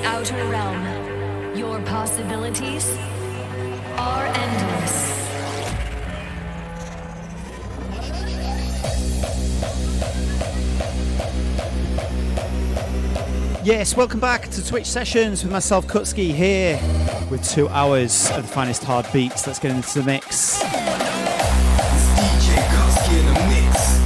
outer realm, your possibilities are endless. Yes, welcome back to Twitch Sessions with myself, Kutski, here with 2 hours of the finest hard beats. Let's get into the mix. It's DJ Kutski in the mix.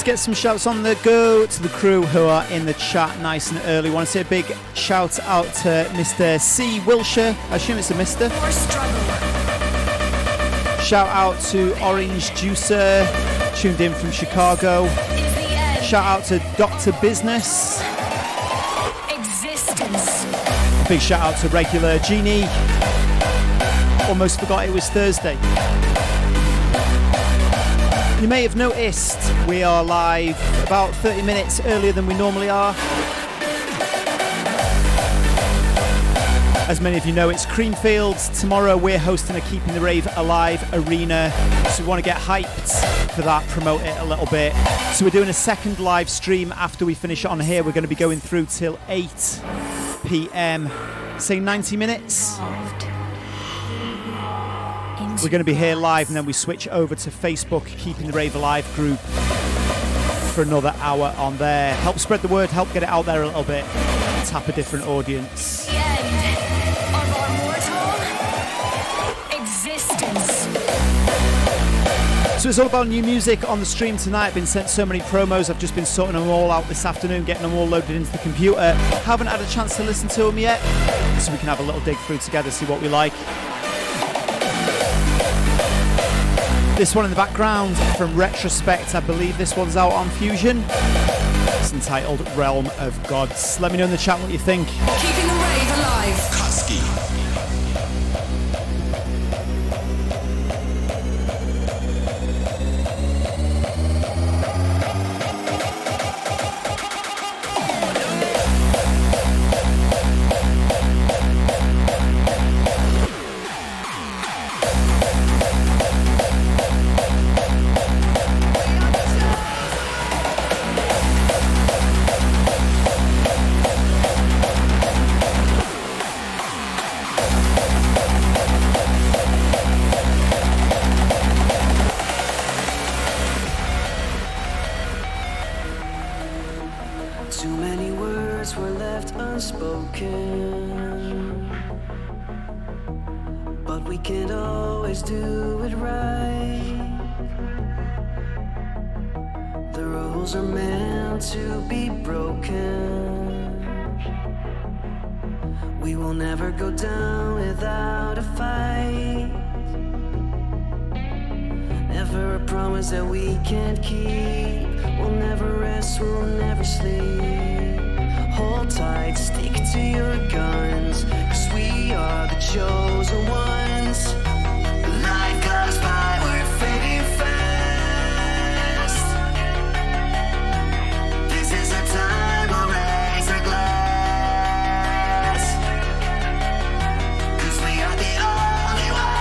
Get some shouts on the go to the crew who are in the chat nice and early. Want to say a big shout out to Mr. C. Wilshire. I assume it's a Mr. Shout out to Orange Juicer, tuned in from Chicago. Shout out to Dr. Business. Big shout out to Regular Genie. Almost forgot it was Thursday. You may have noticed we are live about 30 minutes earlier than we normally are. As many of you know, it's Creamfields. Tomorrow we're hosting a Keeping the Rave Alive arena. So we want to get hyped for that, promote it a little bit. So we're doing a second live stream after we finish it on here. We're going to be going through till 8 p.m. Say 90 minutes. We're going to be here live and then we switch over to Facebook, Keeping the Rave Alive group for another hour on there. Help spread the word, help get it out there a little bit, tap a different audience. The end of our mortal existence. So it's all about new music on the stream tonight. I've been sent so many promos, I've just been sorting them all out this afternoon, getting them all loaded into the computer. Haven't had a chance to listen to them yet, so we can have a little dig through together, see what we like. This one in the background from Retrospect, I believe this one's out on Fusion. It's entitled Realm of Gods. Let me know in the chat what you think. Keeping the rave alive. Kutski. Cause we are the only ones.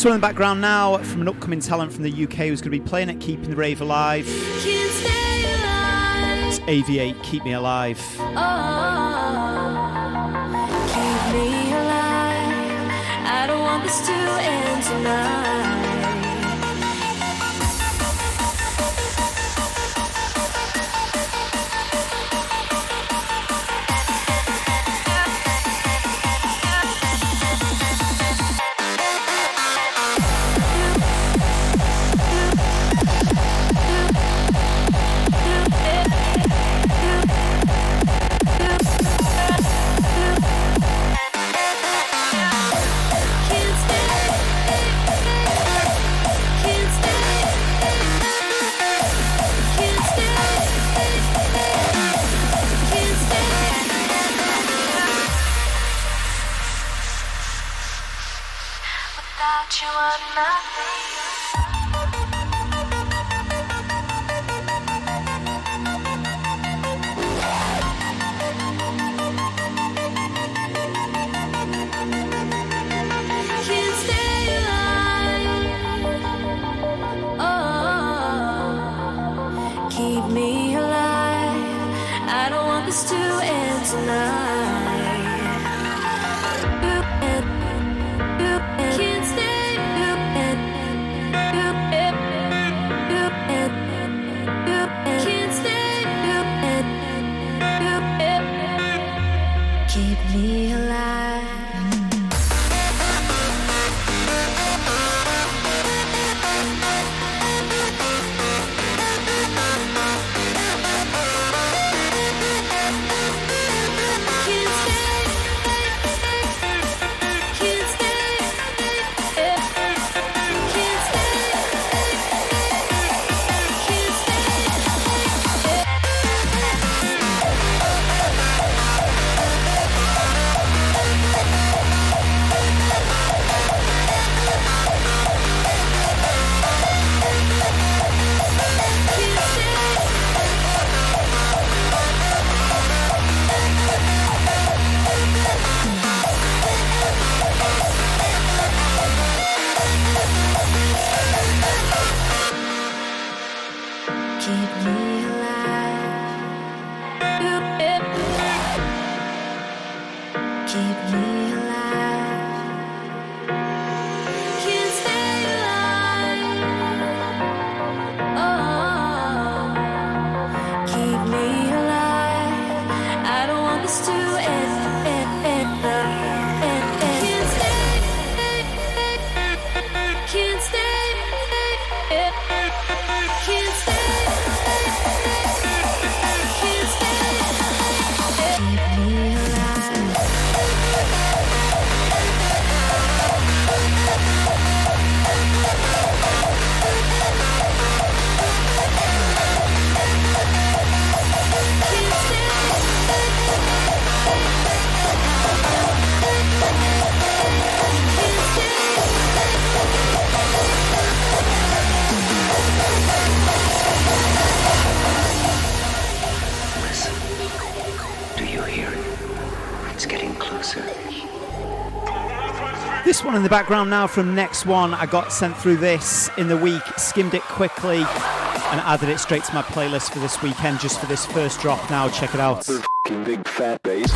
So in the background now from an upcoming talent from the UK who's going to be playing at Keeping the Rave Alive. It's AV8, Keep Me Alive. Keep me alive. I don't want this to end tonight. You are nothing. Can't stay alive. Oh, keep me alive. I don't want this to end tonight. Can't stay. Keep me alive. This one in the background now from Next One. I got sent through this in the week, skimmed it quickly and added it straight to my playlist for this weekend just for this first drop now. Check it out. Big fat bass.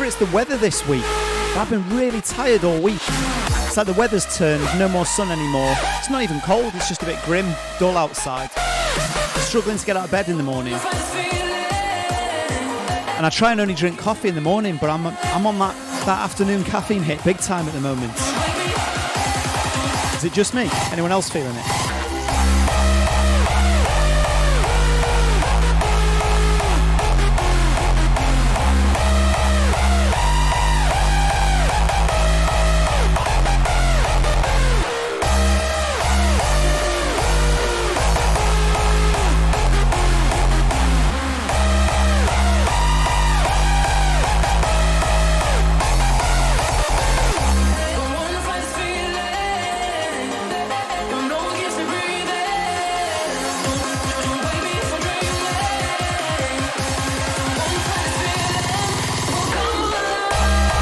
it's the weather this week. I've been really tired all week. It's like the weather's turned, no more sun anymore. It's not even cold, it's just a bit grim, dull outside. I'm struggling to get out of bed in the morning. And I try and only drink coffee in the morning, but I'm on that afternoon caffeine hit big time at the moment. Is it just me? Anyone else feeling it?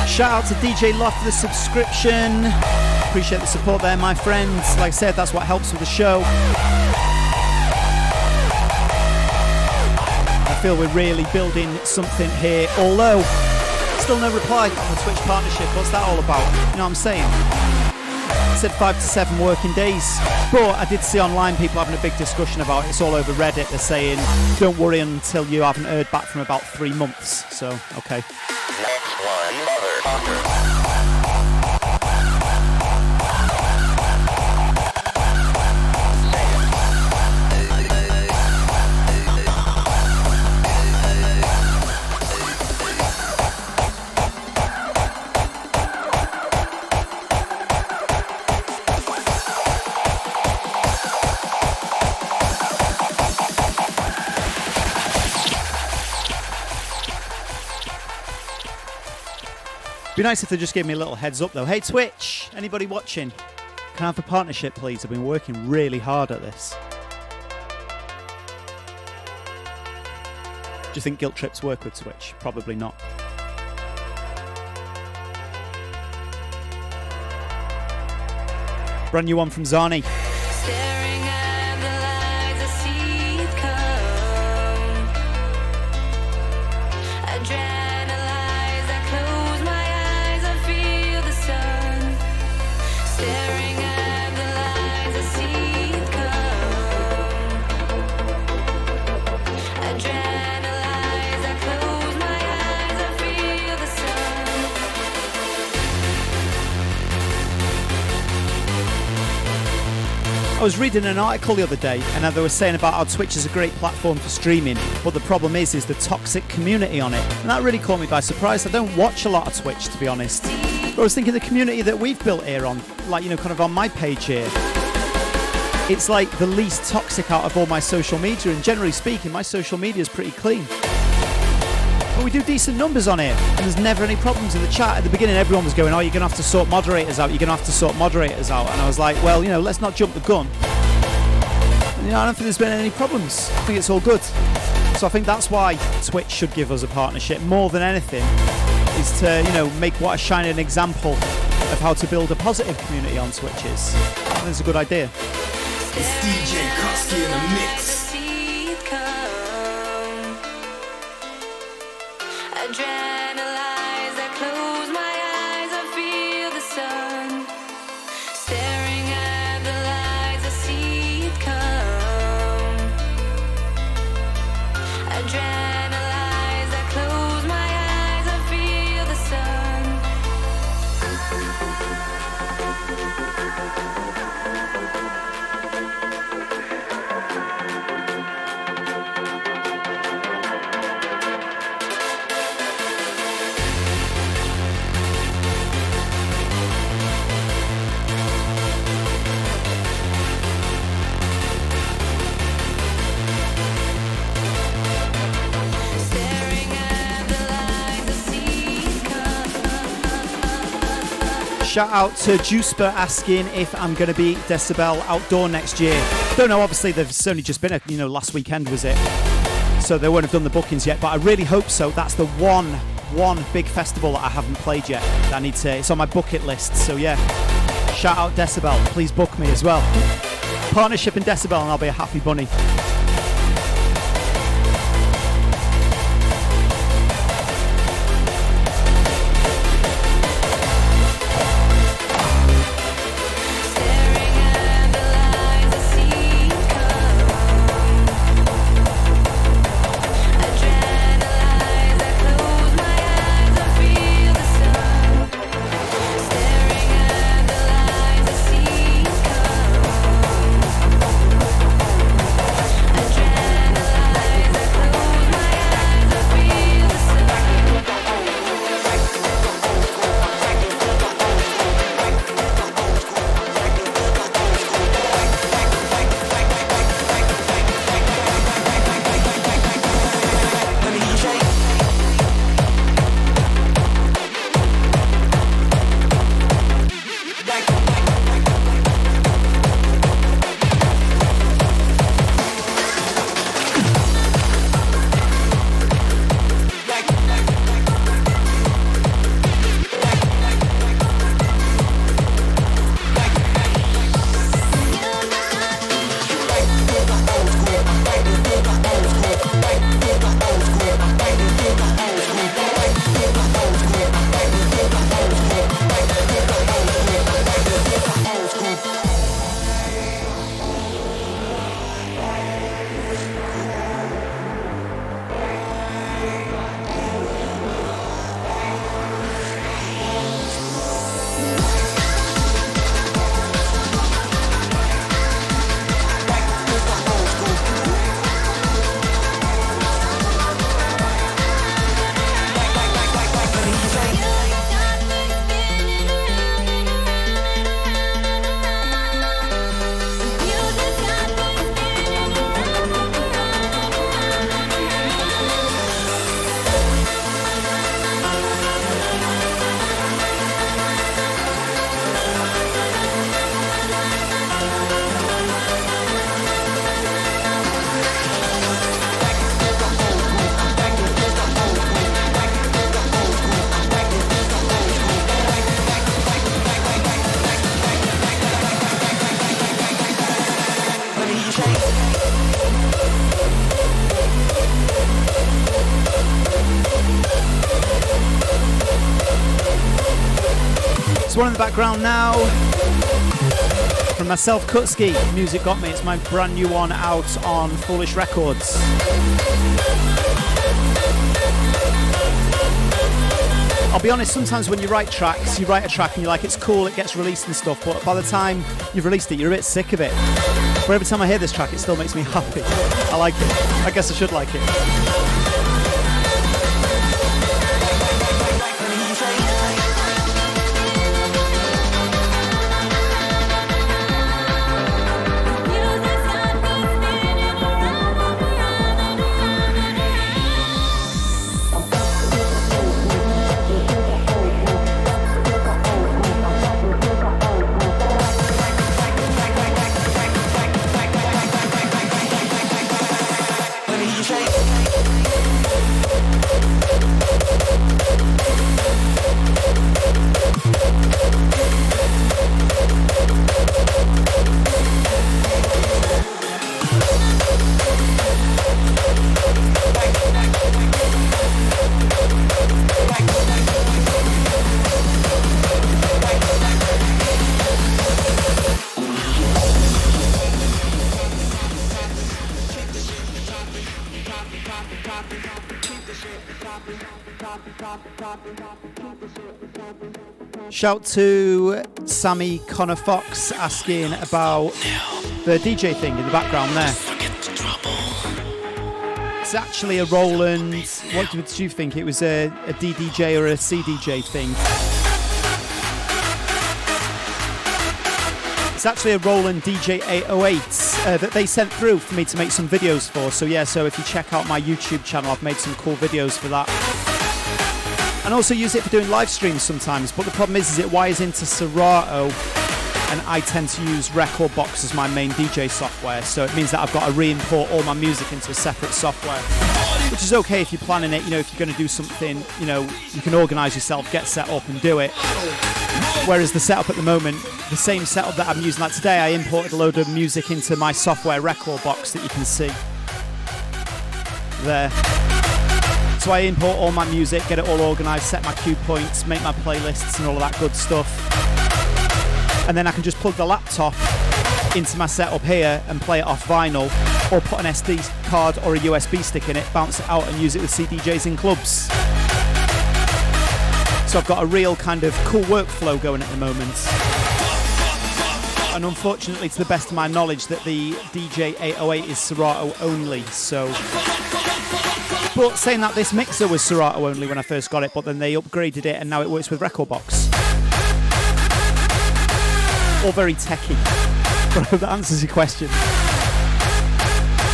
Shout out to DJ Love for the subscription. Appreciate the support there, my friends. Like I said, that's what helps with the show. I feel we're really building something here, although still no reply on the Twitch partnership. What's that all about? You know what I'm saying? I said 5 to 7 working days, but I did see online people having a big discussion about it. It's all over Reddit. They're saying, don't worry until you haven't heard back from about 3 months. So, okay. Next one, motherfucker. Be nice if they just gave me a little heads up though. Hey Twitch, anybody watching? Can I have a partnership please? I've been working really hard at this. Do you think guilt trips work with Twitch? Probably not. Brand new one from Zani. Staring at the lights, I see it come. Adrenalize, I close my eyes, I feel the sun. Staring at the lights, I see it come. Adrenalize, I close my eyes, I feel the sun. I was reading an article the other day and they were saying about how Twitch is a great platform for streaming, but the problem is the toxic community on it. And that really caught me by surprise. I don't watch a lot of Twitch, to be honest. But I was thinking the community that we've built here on, like, you know, kind of on my page here, it's like the least toxic out of all my social media. And generally speaking, my social media is pretty clean. But we do decent numbers on here, and there's never any problems in the chat. At the beginning, everyone was going, oh, you're going to have to sort moderators out, you're going to have to sort moderators out. And I was like, well, you know, let's not jump the gun. And, you know, I don't think there's been any problems. I think it's all good. So I think that's why Twitch should give us a partnership, more than anything, is to, you know, make what a shining example of how to build a positive community on Twitch is. I think it's a good idea. It's DJ Kutski in the mix. Adrenalize, I close my eyes, I feel the sun. Staring at the lights, I see it come. Adrenalize, I close my eyes, I feel the sun. Shout out to Juiceber asking if I'm going to be Decibel Outdoor next year. Don't know, obviously there's only just been last weekend was it? So they won't have done the bookings yet, but I really hope so. That's the one big festival that I haven't played yet. That I need to, it's on my bucket list, so yeah. Shout out Decibel, please book me as well. Partnership in Decibel and I'll be a happy bunny. One in the background now from myself, Kutski. Music Got Me. It's my brand new one out on Foolish Records. I'll be honest, sometimes when you write tracks, you write a track and you're like, it's cool, it gets released and stuff, but by the time you've released it, you're a bit sick of it. But every time I hear this track, it still makes me happy. I like it. I guess I should like it. Shout to Sammy Connor Fox asking about the DJ thing in the background there. It's actually a Roland. What did you think? It was a DDJ or a CDJ thing? It's actually a Roland DJ 808 that they sent through for me to make some videos for. So yeah, so if you check out my YouTube channel, I've made some cool videos for that. And also use it for doing live streams sometimes, but the problem is it wires into Serato, and I tend to use Rekordbox as my main DJ software, so it means that I've got to re-import all my music into a separate software, which is okay if you're planning it, you know, if you're going to do something, you know, you can organise yourself, get set up and do it. Whereas the setup at the moment, the same setup that I'm using, like today I imported a load of music into my software Rekordbox that you can see there. So I import all my music, get it all organised, set my cue points, make my playlists and all of that good stuff. And then I can just plug the laptop into my setup here and play it off vinyl, or put an SD card or a USB stick in it, bounce it out and use it with CDJs in clubs. So I've got a real kind of cool workflow going at the moment. And unfortunately, to the best of my knowledge, that the DJ 808 is Serato only, so... But saying that, this mixer was Serato only when I first got it, but then they upgraded it and now it works with Rekordbox. All very techy. But I hope that answers your question.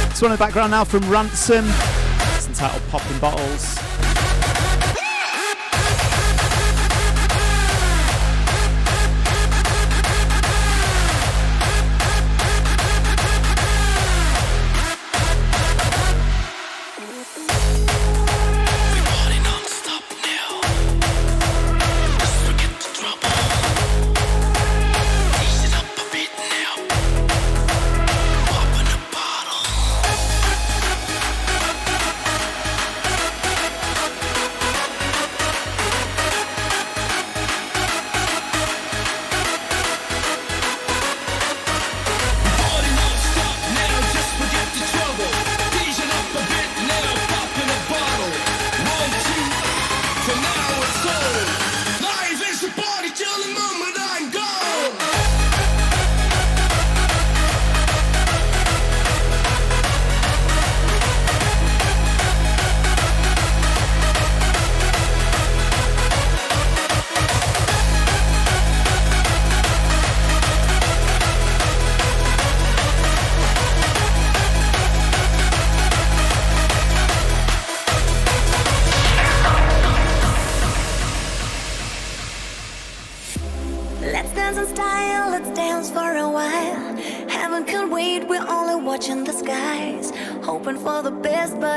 This one in the background now from Ransom. It's entitled Popping Bottles.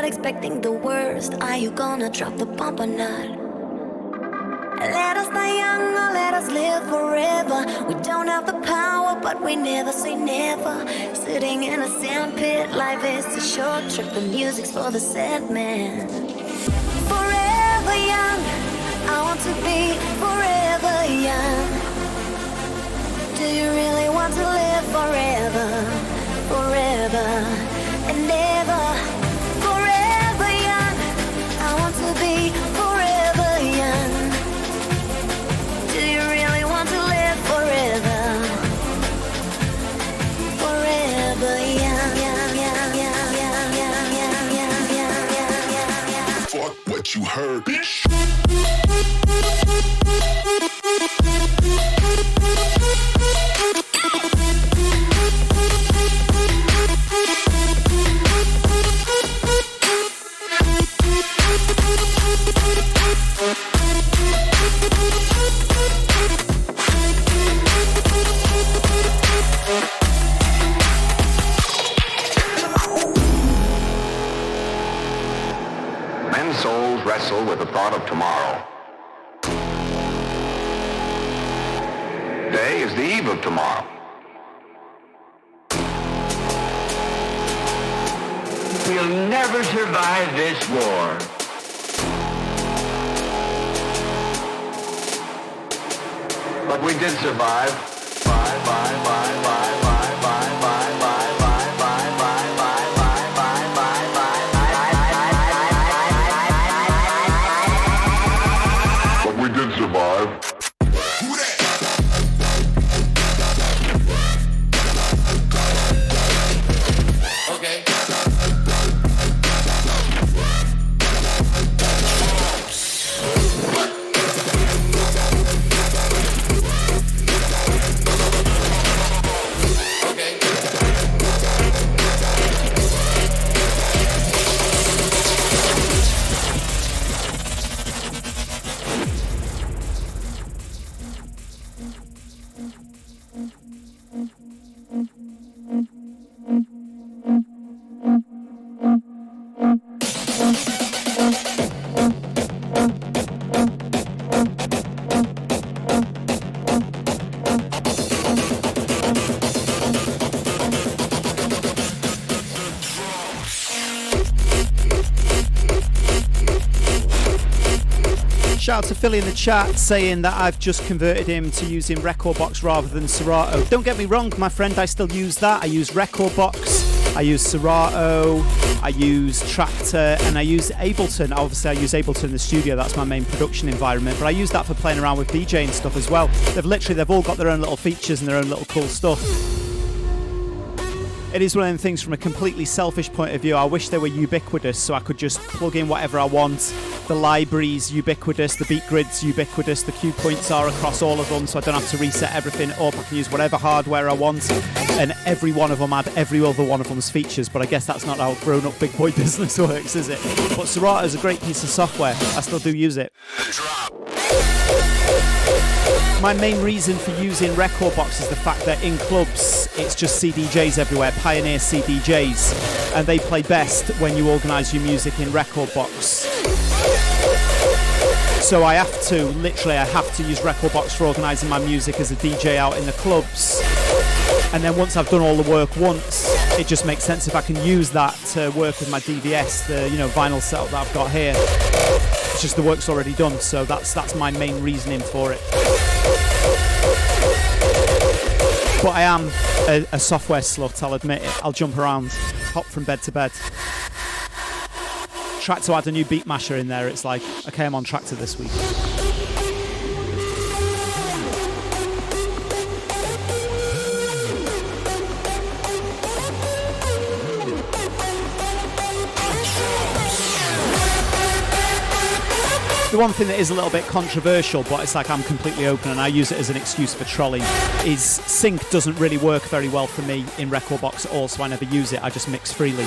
Expecting the worst, are you gonna drop the bomb or not? Let us die young or let us live forever. We don't have the power, but we never say never. Sitting in a sandpit, life is a short trip. The music's for the sad man. Forever young, I want to be forever young. word, bitch. Men's souls wrestle with the thought of tomorrow. Today is the eve of tomorrow. We'll never survive this war. But we did survive. But we did survive. Who that? Okay. Shout out to Philly in the chat saying that I've just converted him to using Record Box rather than Serato. Don't get me wrong, my friend, I still use that. I use Record Box, I use Serato, I use Tractor, and I use Ableton. Obviously, I use Ableton in the studio. That's my main production environment. But I use that for playing around with DJing stuff as well. They've all got their own little features and their own little cool stuff. It is one of them things from a completely selfish point of view. I wish they were ubiquitous so I could just plug in whatever I want. The library's ubiquitous, the beat grid's ubiquitous, the cue points are across all of them so I don't have to reset everything up. I can use whatever hardware I want and every one of them had every other one of them's features, but I guess that's not how grown-up big boy business works, is it? But Serato's a great piece of software. I still do use it. My main reason for using Record Box is the fact that in clubs it's just CDJs everywhere, Pioneer CDJs, and they play best when you organise your music in Record Box. So I have to use Record Box for organising my music as a DJ out in the clubs. And then once I've done all the work once, it just makes sense if I can use that to work with my DVS, the vinyl setup that I've got here. It's just the work's already done, so that's my main reasoning for it. But I am a software slut, I'll admit it. I'll jump around, hop from bed to bed. Track to add a new beat masher in there, it's like, okay, I'm on Tractor this week. The one thing that is a little bit controversial, but it's like I'm completely open and I use it as an excuse for trolling, is sync doesn't really work very well for me in Record Box at all, so I never use it, I just mix freely.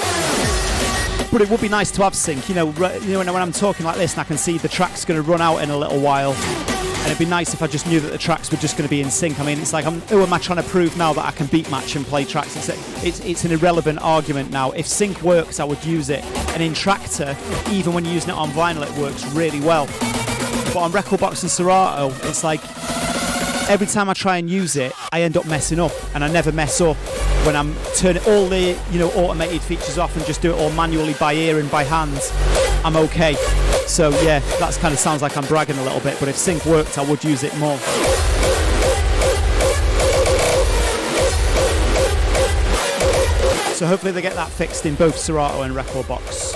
But it would be nice to have sync, when I'm talking like this and I can see the track's going to run out in a little while, and it'd be nice if I just knew that the tracks were just going to be in sync. I mean, it's like, who am I trying to prove now that I can beat match and play tracks? It's an irrelevant argument now. If sync works, I would use it. And in Tractor, even when you're using it on vinyl, it works really well. But on Record Box and Serato, it's like, every time I try and use it, I end up messing up, and I never mess up when I'm turning all the automated features off and just do it all manually by ear and by hand. I'm okay. So yeah, that kind of sounds like I'm bragging a little bit, but if sync worked, I would use it more. So hopefully they get that fixed in both Serato and Record Box.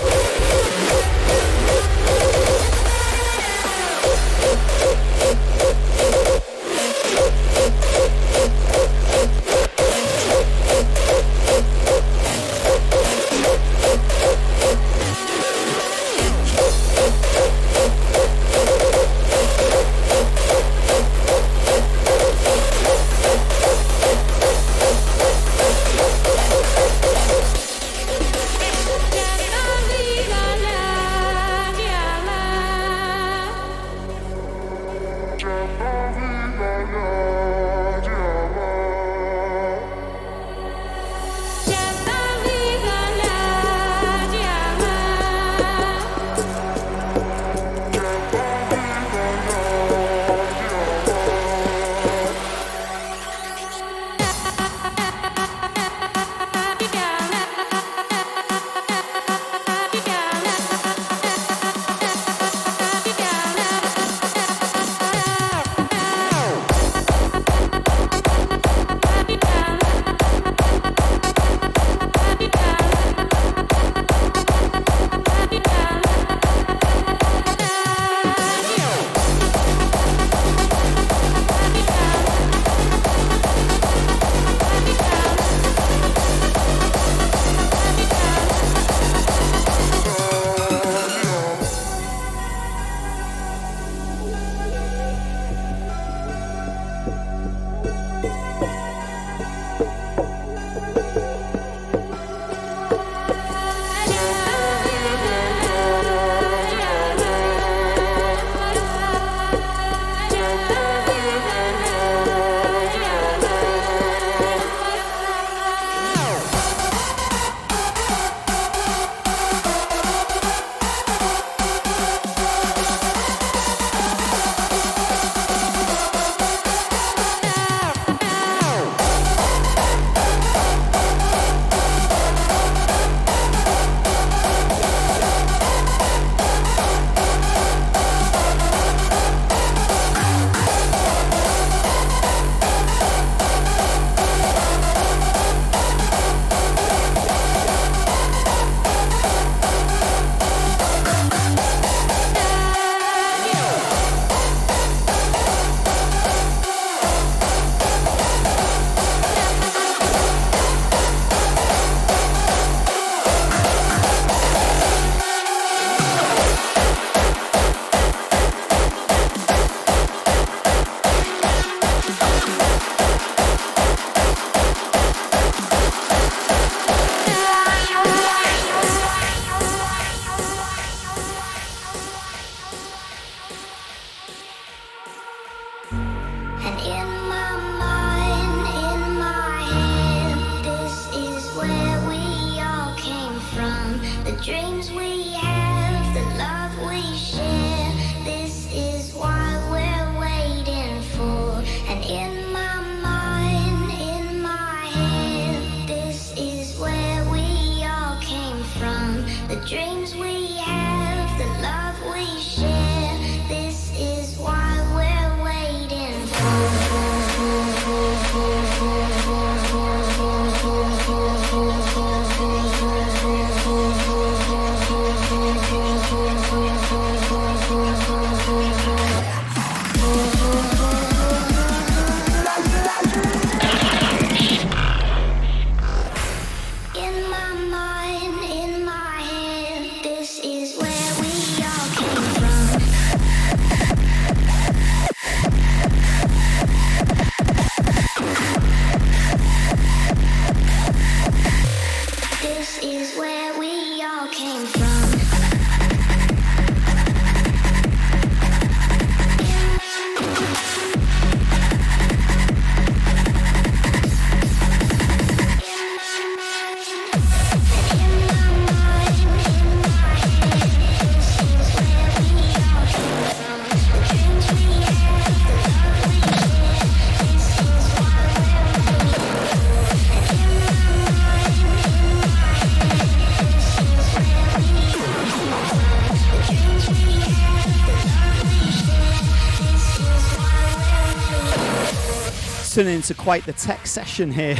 It's turning into quite the tech session here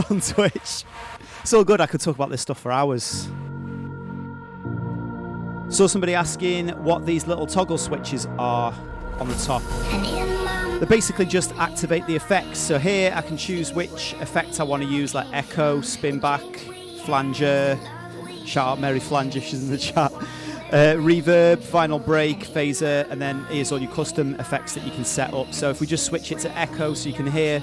on Twitch. It's all good, I could talk about this stuff for hours. Saw somebody asking what these little toggle switches are on the top. They basically just activate the effects. So here I can choose which effect I want to use, like echo, spin back, flanger, shout out Mary Flanger, she's in the chat, reverb, final break, phaser, and then here's all your custom effects that you can set up. So if we just switch it to echo so you can hear,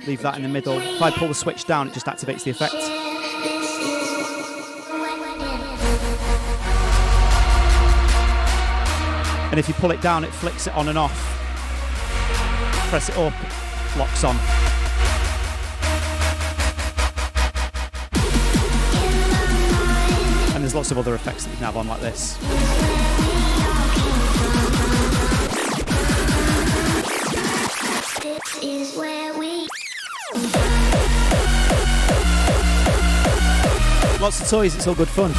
leave that in the middle. If I pull the switch down, it just activates the effect. And if you pull it down, it flicks it on and off. Press it up, locks on. And there's lots of other effects that you can have on like this. This is where we... Lots of toys, it's all good fun.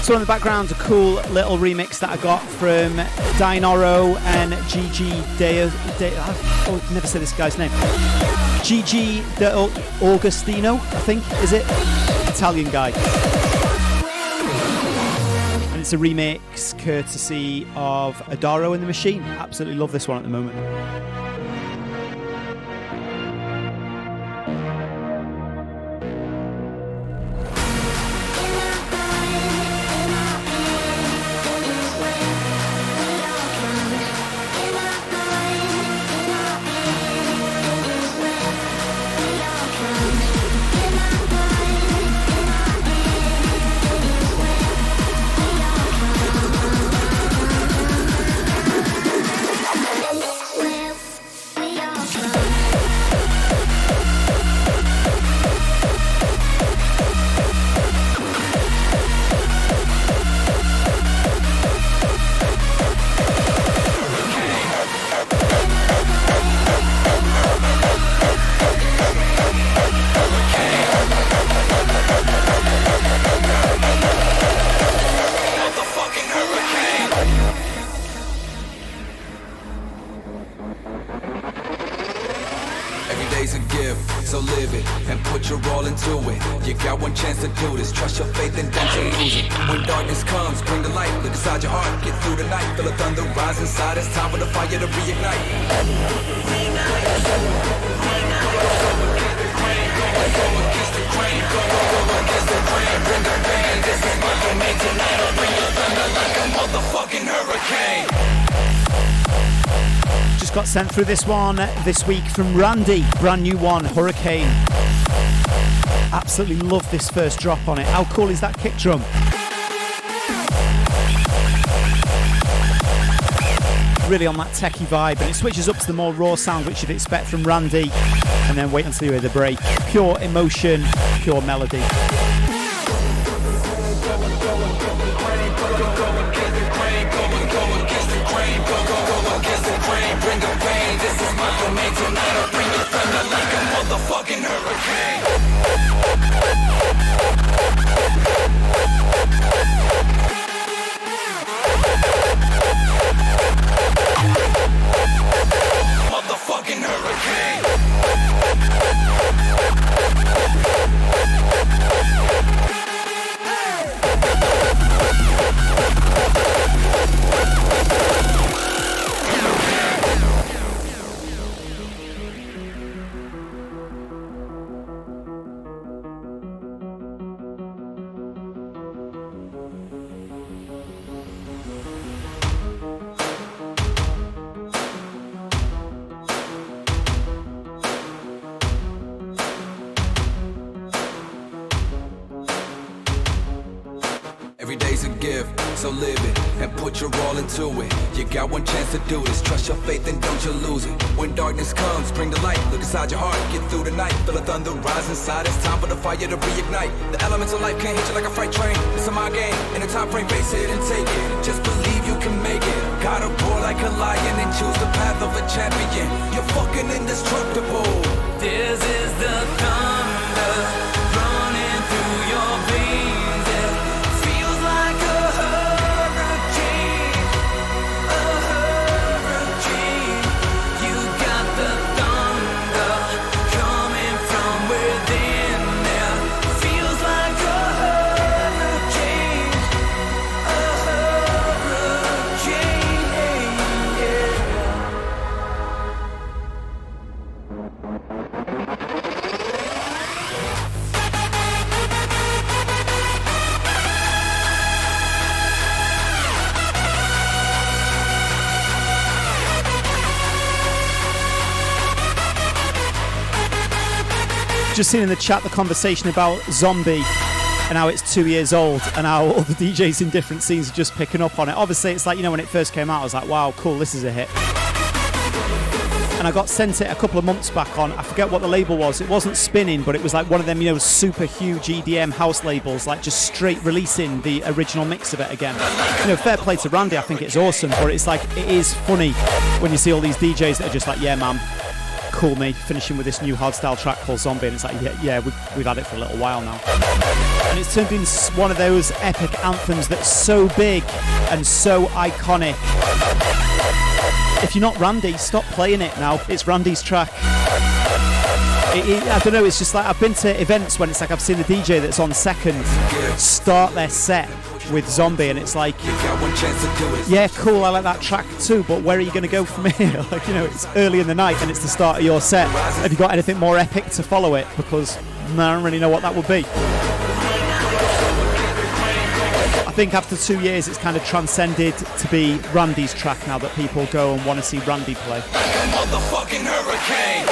So in the background, a cool little remix that I got from Dinoro and Gigi I've never said this guy's name. Gigi D'Agostino, I think, is it? Italian guy. And it's a remix courtesy of Adaro and the Machine. Absolutely love this one at the moment. Sent through this one this week from Randy, brand new one, Hurricane. Absolutely love this first drop on it. How cool is that kick drum? Really on that techie vibe, and it switches up to the more raw sound which you'd expect from Randy, and then wait until you hear the break. Pure emotion, pure melody. Motherfucking hurricane. Motherfucking hurricane. So live it and put your all into it. You got one chance to do this. Trust your faith and don't you lose it. When darkness comes, bring the light. Look inside your heart, get through the night. Feel the thunder rise inside. It's time for the fire to reignite. The elements of life can't hit you like a freight train. It's a my game. In a time frame, face it and take it. Just believe you can make it. Gotta roar like a lion and choose the path of a champion. You're fucking indestructible. This is the thunder running through your veins. It feels like a hurricane. just seen in the chat the conversation about Zombie and how it's 2 years old and how all the DJs in different scenes are just picking up on it. Obviously, it's like, you know, when it first came out, I was like, wow, cool, this is a hit. And I got sent it a couple of months back on, I forget what the label was. It wasn't Spinning, but it was like one of them, you know, super huge EDM house labels, like just straight releasing the original mix of it again. You know, fair play to Randy, I think it's awesome, but it's like, it is funny when you see all these DJs that are just like, yeah, man, cool me, finishing with this new hardstyle track called Zombie, and it's like, yeah, we've had it for a little while now. And it's turned into one of those epic anthems that's so big and so iconic. If you're not Randy, stop playing it now. It's Randy's track. I don't know, it's just like, I've been to events when it's like I've seen the DJ that's on second start their set with Zombie, and it's like, yeah, cool, I like that track too, but where are you going to go from here? Like, you know, it's early in the night and it's the start of your set. Have you got anything more epic to follow it? Because I don't really know what that would be. I think after 2 years it's kind of transcended to be Randy's track now that people go and want to see Randy play. Motherfucking hurricane.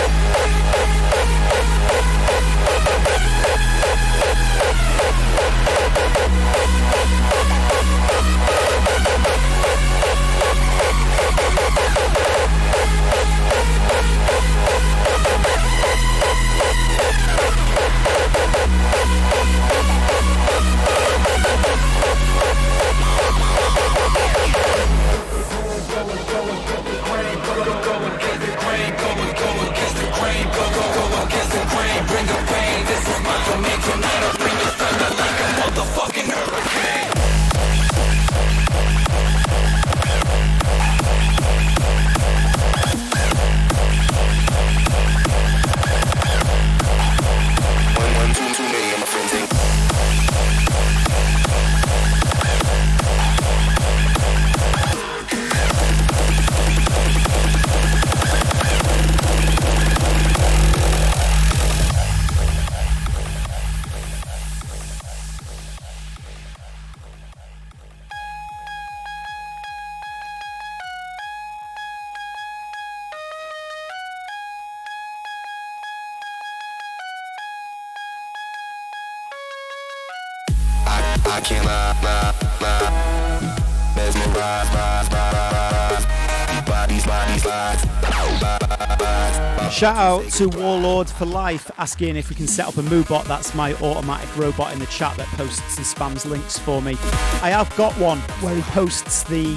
I can't lie. Mesmerize, bodies. Shout out to Warlord for Life asking if we can set up a Moobot. That's my automatic robot in the chat that posts and spams links for me. I have got one where he posts the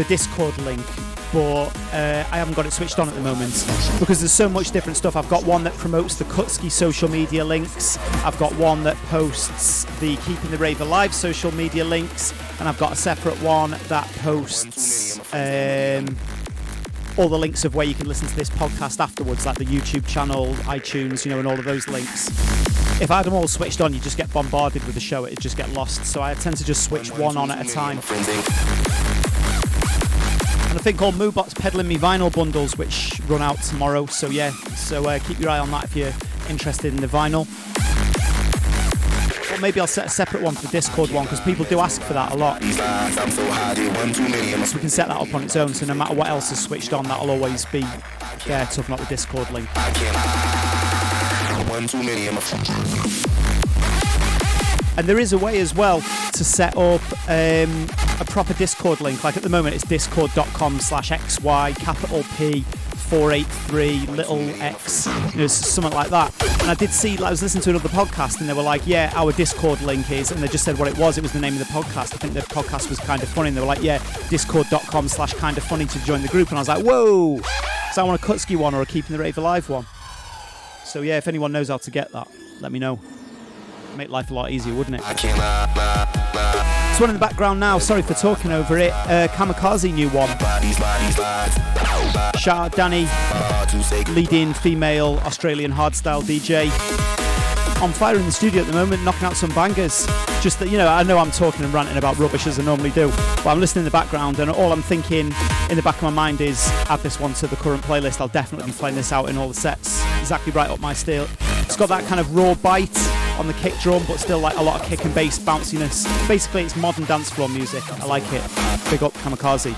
Discord link, but I haven't got it switched on at the moment because there's so much different stuff. I've got one that promotes the Kutski social media links, I've got one that posts the Keeping the Rave Alive social media links, and I've got a separate one that posts all the links of where you can listen to this podcast afterwards, like the YouTube channel, iTunes, you know, and all of those links. If I had them all switched on, you just get bombarded with the show, it'd just get lost, so I tend to just switch one on at a time. And a thing called Moobot's peddling me vinyl bundles, which run out tomorrow. So yeah, keep your eye on that if you're interested in the vinyl. Or maybe I'll set a separate one for the Discord one, because people do ask for that a lot. So we can set that up on its own, so no matter what else is switched on, that'll always be there to open up the Discord link. And there is a way as well to set up a proper Discord link. Like at the moment it's discord.com/XY capital P 483 little x, you know, something like that. And I did see, I was listening to another podcast and they were like, yeah, our Discord link is, and they just said what it was the name of the podcast. I think the podcast was Kind of Funny, and they were like, yeah, discord.com/Kind of Funny to join the group. And I was like, whoa, so I want a Kutski one or a Keeping the Rave Alive one. So yeah, if anyone knows how to get that, let me know. Make life a lot easier, wouldn't it? This one in the background now, sorry for talking over it. Kamikaze new one. Shout out Danny, leading female Australian hardstyle DJ. On fire in the studio at the moment, knocking out some bangers. Just that, you know, I know I'm talking and ranting about rubbish as I normally do, but I'm listening in the background and all I'm thinking in the back of my mind is add this one to the current playlist. I'll definitely be playing this out in all the sets. Exactly right up my style. It's got that kind of raw bite on the kick drum, but still like a lot of kick and bass bounciness. Basically, it's modern dance floor music. I like it. Big up Kamikaze.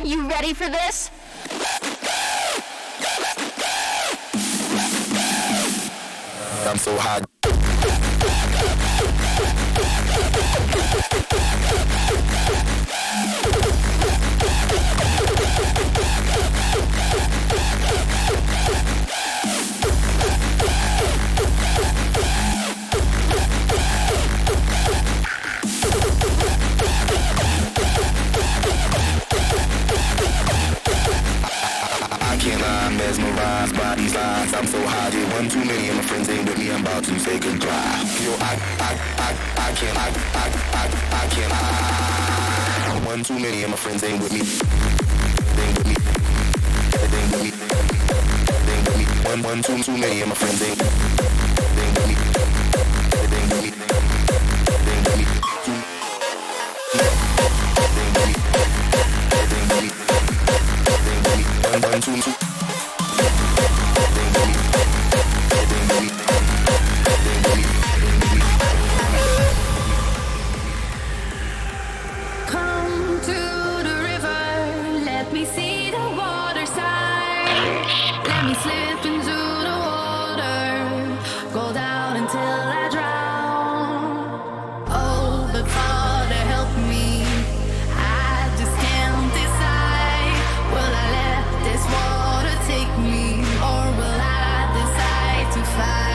You ready for this? I'm so hot. I'm mesmerized by these lines. I'm so high, did one too many, and my friends ain't with me. I'm about to say goodbye. Yo, I can't. One too many, and my friends ain't with me. Ain't with me. Ain't with me. Ain't with me. One too many, and my friends ain't with me. Ain't with me. Ain't with me. One, two, two. Come to the river, let me see the water side. Let me slip into the water, go down until I drown. Oh, but Father, help me, I just can't decide. Will I let this water take me, or will I decide to fight?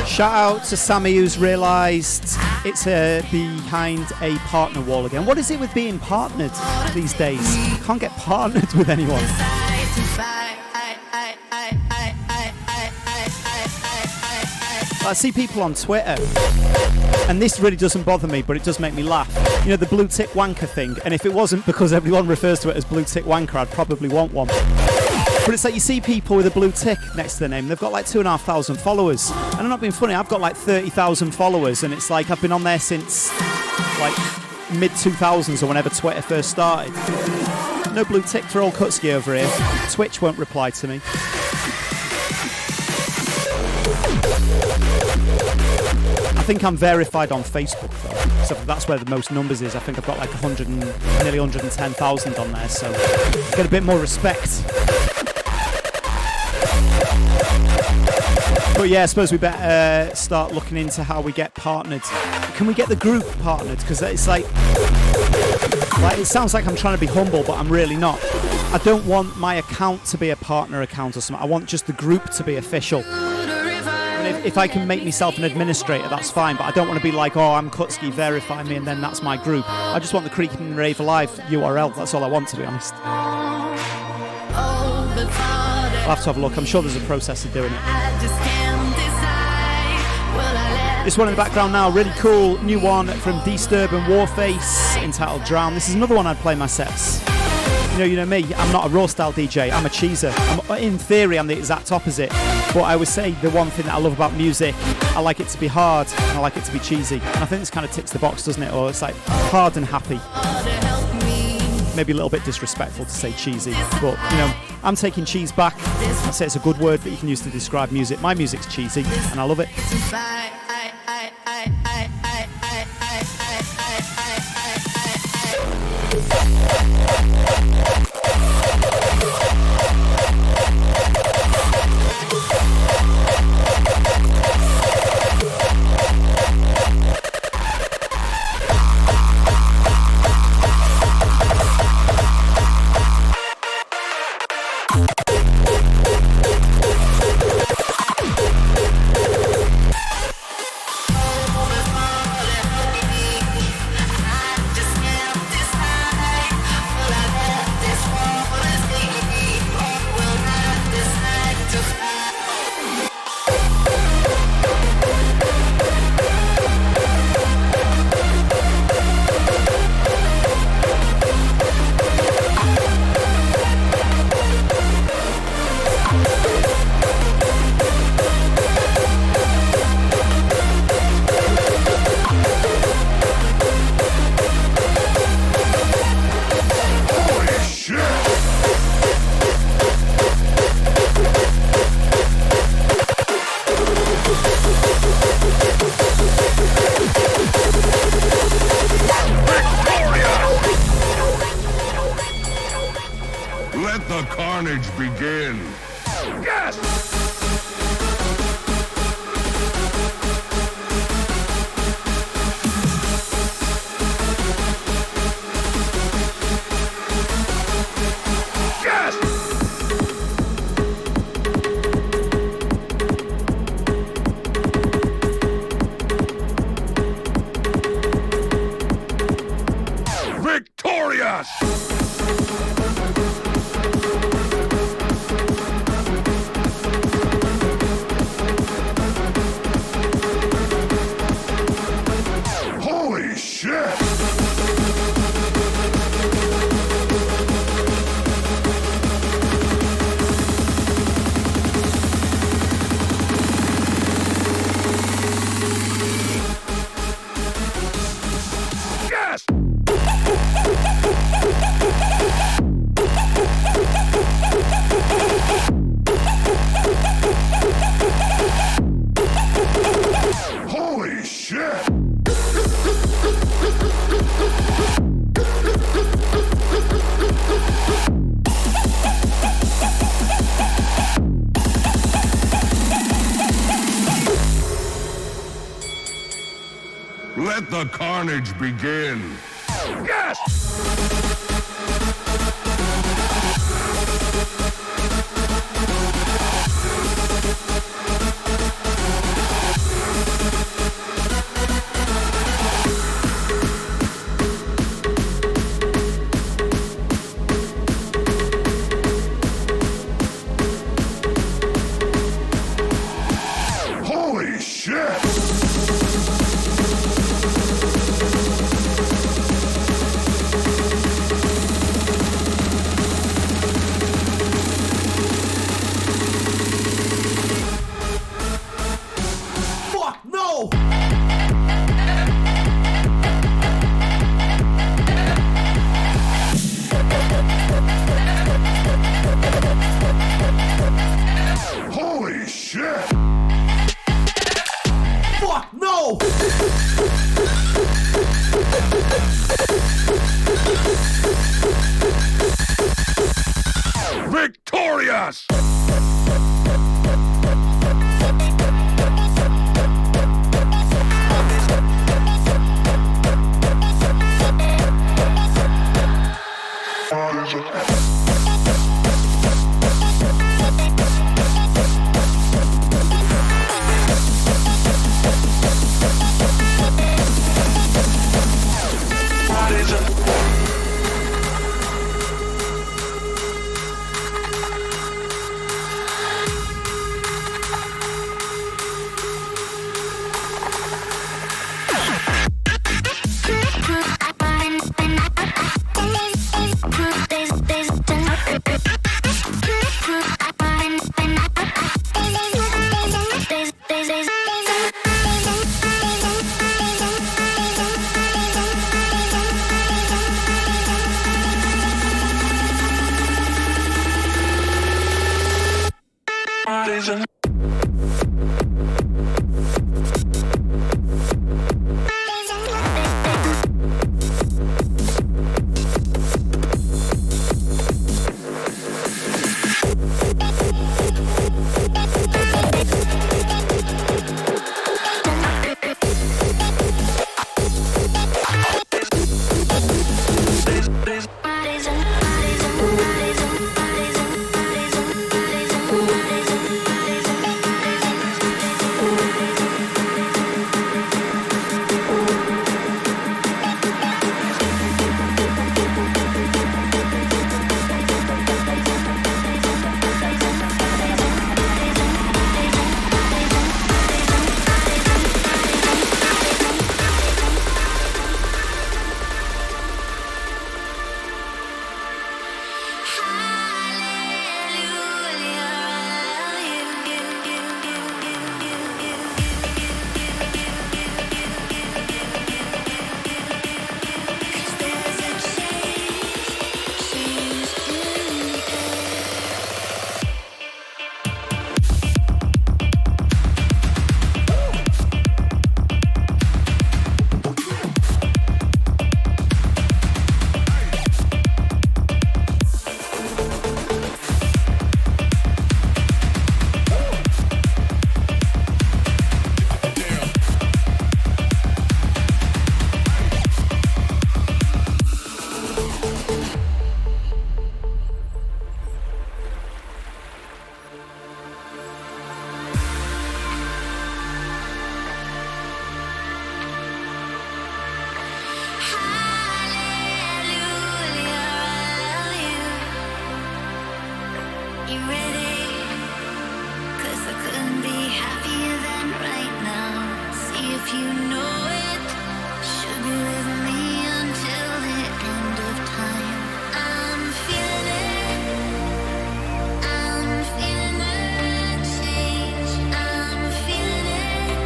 Shout out to Sammy who's realised it's behind a partner wall again. What is it with being partnered these days? You can't get partnered with anyone. I see people on Twitter, and this really doesn't bother me, but it does make me laugh. You know, the blue tick wanker thing, and if it wasn't because everyone refers to it as blue tick wanker, I'd probably want one. But it's like you see people with a blue tick next to their name, they've got like 2,500 followers. And I'm not being funny, I've got like 30,000 followers, and it's like I've been on there since like mid-2000s or whenever Twitter first started. No blue tick for old Kutski over here. Twitch won't reply to me. I think I'm verified on Facebook though, so that's where the most numbers is. I think I've got like nearly 110,000 on there, so get a bit more respect. But yeah, I suppose we better start looking into how we get partnered. Can we get the group partnered? Because it's like it sounds like I'm trying to be humble, but I'm really not. I don't want my account to be a partner account or something. I want just the group to be official. And if I can make myself an administrator, that's fine, but I don't want to be like, oh, I'm Kutski, verify me, and then that's my group. I just want the Creeping and Rave Alive URL. That's all I want, to be honest. I'll have to have a look. I'm sure there's a process of doing it. This one in the background now, really cool new one from Disturb and Warface entitled Drown. This is another one I'd play in my sets. You know me, I'm not a raw style DJ, I'm a cheeser. In theory, I'm the exact opposite. But I would say the one thing that I love about music, I like it to be hard and I like it to be cheesy. And I think this kind of ticks the box, doesn't it? Or it's like hard and happy. Maybe a little bit disrespectful to say cheesy, but you know, I'm taking cheese back. I say it's a good word that you can use to describe music. My music's cheesy and I love it. Let the carnage begin. Yes! Victorious! Holy shit! Yes! Holy shit! Let the carnage begin. Yes! Holy shit! Fuck no! Holy shit! Fuck no! Victorious! There's You ready? 'Cause I couldn't be happier than right now. See if you know it. Should be with me until the end of time. I'm feeling it. I'm feeling that change. I'm feeling it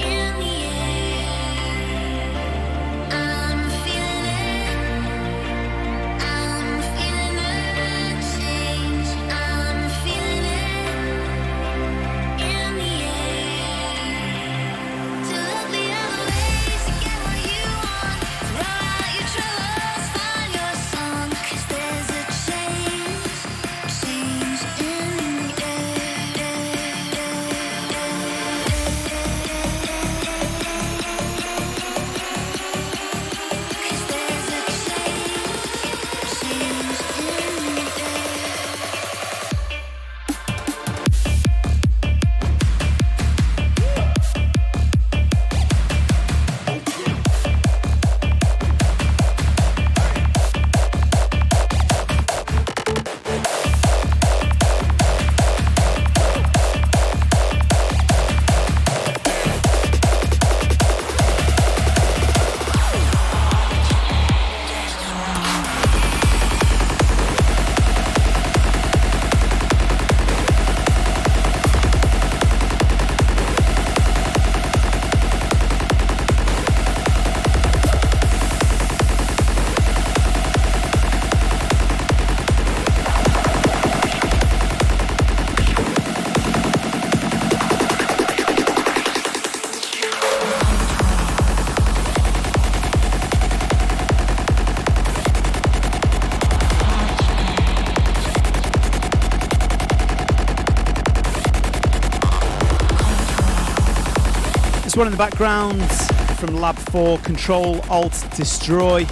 in the air. I'm feeling it. I'm feeling that change. I'm feeling it in the air. To look the other way to get what you want. Throw out your troubles, find your song. 'Cause there's a change in the air. 'Cause there's a change in the air. One in the background from Lab 4, Control Alt Destroy.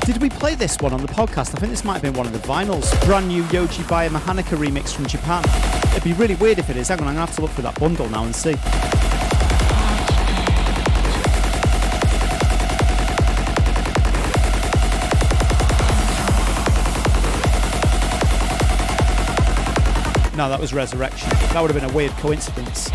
Did we play this one on the podcast? I think this might have been one of the vinyls. Brand new Yoji Baya Mahanika remix from Japan. It'd be really weird if it is. Hang on, I'm going to have to look for that bundle now and see. No, that was Resurrection. That would have been a weird coincidence.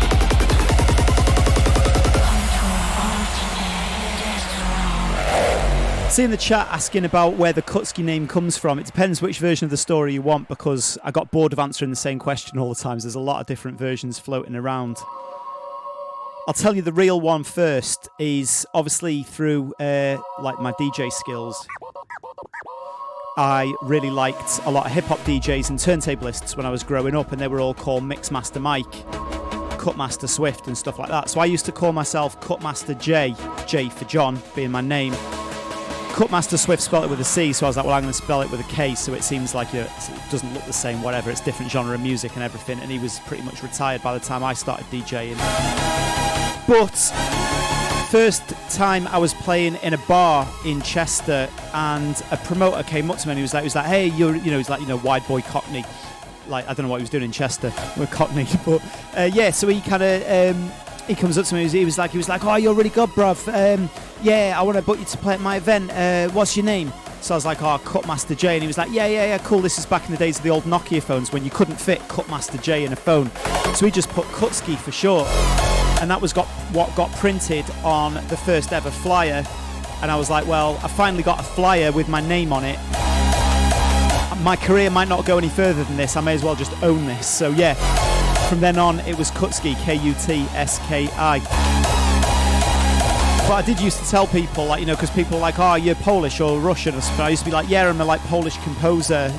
See in the chat asking about where the Kutski name comes from. It depends which version of the story you want, because I got bored of answering the same question all the time. There's a lot of different versions floating around. I'll tell you the real one first. Is obviously through like my DJ skills. I really liked a lot of hip-hop DJs and turntablists when I was growing up, and they were all called Mixmaster Mike, Cutmaster Swift and stuff like that. So I used to call myself Cutmaster J, J for John being my name. Cutmaster Swift spelled it with a C, so I was like, well, I'm going to spell it with a K, so it seems like it doesn't look the same, whatever. It's different genre of music and everything, and he was pretty much retired by the time I started DJing. But first time I was playing in a bar in Chester, and a promoter came up to me and he was like, hey, he's like, wide boy Cockney. Like, I don't know what he was doing in Chester with Cockney, but yeah, so he kind of, he comes up to me, he was like, oh, you're really good, bruv. Yeah, I want to book you to play at my event. What's your name? So I was like, oh, Cutmaster J. And he was like, yeah, cool. This is back in the days of the old Nokia phones when you couldn't fit Cutmaster J in a phone. So he just put Kutski for short. And that was what got printed on the first ever flyer. And I was like, well, I finally got a flyer with my name on it. My career might not go any further than this. I may as well just own this. So yeah, from then on, it was Kutski, Kutski. But I did used to tell people, like, because people are like, oh, you're Polish or Russian or something. I used to be like, yeah, I'm a like Polish composer,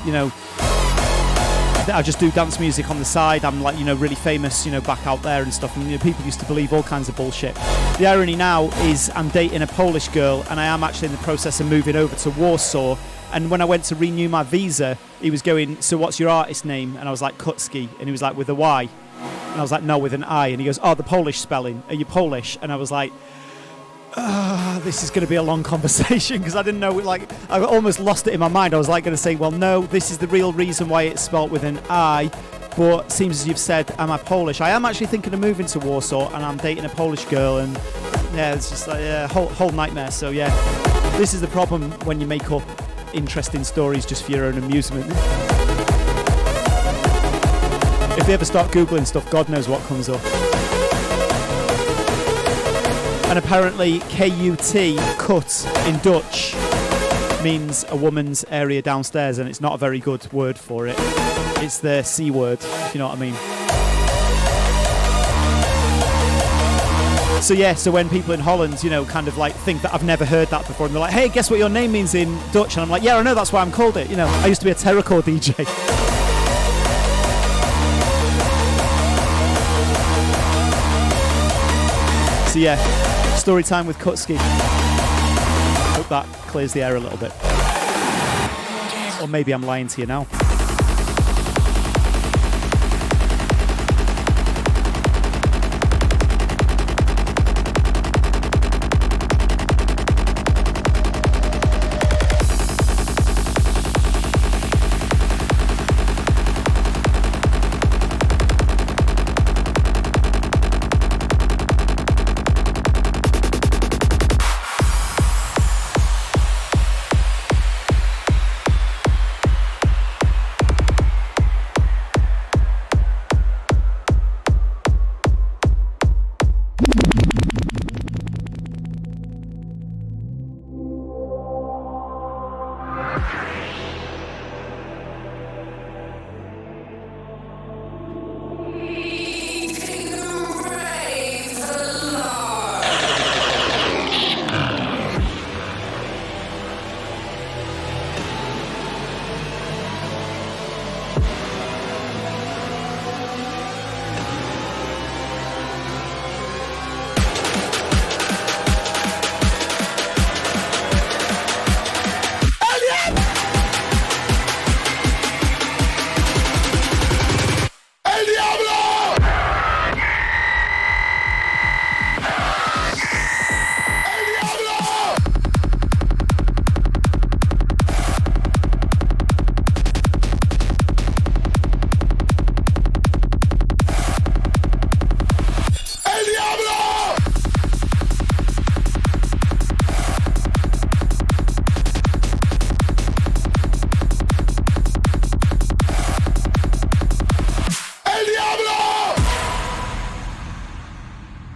I just do dance music on the side. I'm like, really famous, back out there and stuff. And people used to believe all kinds of bullshit. The irony now is I'm dating a Polish girl, and I am actually in the process of moving over to Warsaw. And when I went to renew my visa, he was going, so what's your artist name? And I was like, Kutski. And he was like, with a Y. And I was like, no, with an I. And he goes, oh, the Polish spelling. Are you Polish? And I was like, this is going to be a long conversation, because I didn't know, like, I almost lost it in my mind. I was like going to say, well, no, this is the real reason why it's spelt with an I, but seems as you've said, am I Polish? I am actually thinking of moving to Warsaw, and I'm dating a Polish girl, and yeah, it's just like a whole nightmare. So yeah, this is the problem when you make up interesting stories just for your own amusement. If they ever start Googling stuff, God knows what comes up. And apparently KUT, cut, in Dutch, means a woman's area downstairs, and it's not a very good word for it. It's the C word, if you know what I mean. So yeah, so when people in Holland, you know, kind of like think that I've never heard that before, and they're like, hey, guess what your name means in Dutch? And I'm like, yeah, I know, that's why I'm called it. You know, I used to be a terrorcore DJ. So yeah, story time with Kutski. Hope that clears the air a little bit. Or maybe I'm lying to you now.